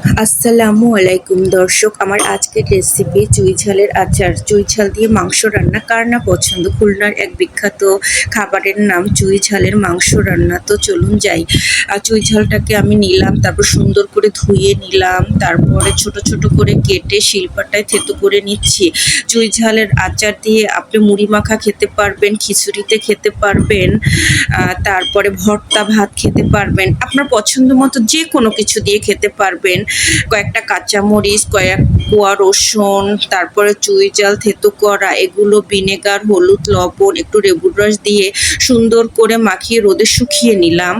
আসসালামু আলাইকুম দর্শক, আমার আজকের রেসিপি চুই ঝালের আচার। চুই ঝাল দিয়ে মাংস রান্না কার না পছন্দ। খুলনার এক বিখ্যাত খাবারের নাম চুই ঝালের মাংস রান্না। তো চলুন যাই। চুই ঝালটাকে আমি নিলাম, তারপর সুন্দর করে ধুয়ে নিলাম, তারপরে ছোট ছোট করে কেটে শিলপাটায় থেতো করে নিচ্ছি। চুই ঝালের আচার দিয়ে আপনি মুড়ি মাখা খেতে পারবেন, খিচুড়িতে খেতে পারবেন, তারপরে ভর্তা ভাত খেতে পারবেন, আপনার পছন্দ মতো যে কোনো কিছু দিয়ে খেতে পারবেন। কয়েকটা কাঁচামরিচ, কয়েক কোয়া রসুন, তারপরে চুই ঝাল থেতো করা, এগুলো ভিনেগার, হলুদ, লবণ, একটু লেবুর রস দিয়ে সুন্দর করে মাখিয়ে রোদে শুকিয়ে নিলাম।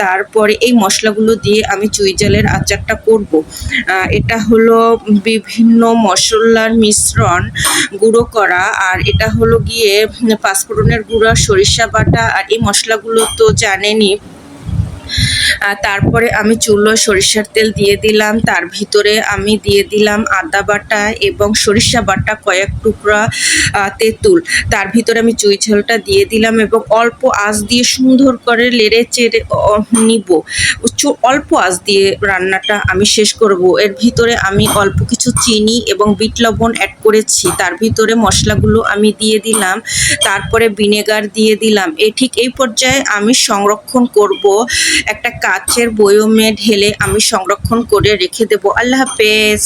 তারপরে এই মশলাগুলো দিয়ে আমি চুই ঝালের আচারটা করব। এটা হলো বিভিন্ন মশলার মিশ্রণ গুঁড়ো করা, আর এটা হলো গিয়ে পাঁচফোড়নের গুঁড়া, সরিষা বাটা, আর এই মশলাগুলো তো জানেনই। তারপরে আমি চুলোয় সরিষার তেল দিয়ে দিলাম, তার ভিতরে আমি দিয়ে দিলাম আদা বাটা এবং সরিষা বাটা, কয়েক টুকরা তেঁতুল। তার ভিতরে আমি চুই ঝালটা দিয়ে দিলাম এবং অল্প আঁচ দিয়ে সুন্দর করে নেড়ে চেড়ে নিব। অল্প আঁচ দিয়ে রান্নাটা আমি শেষ করব। এর ভিতরে আমি অল্প কিছু চিনি এবং বিট লবণ অ্যাড করেছি। তার ভিতরে মশলাগুলো আমি দিয়ে দিলাম, তারপরে ভিনেগার দিয়ে দিলাম। ঠিক এই পর্যায়ে আমি সংরক্ষণ করব, একটা কাচের বয়মে ঢেলে আমি সংরক্ষণ করে রেখে দেব। আল্লাহ হাফেজ।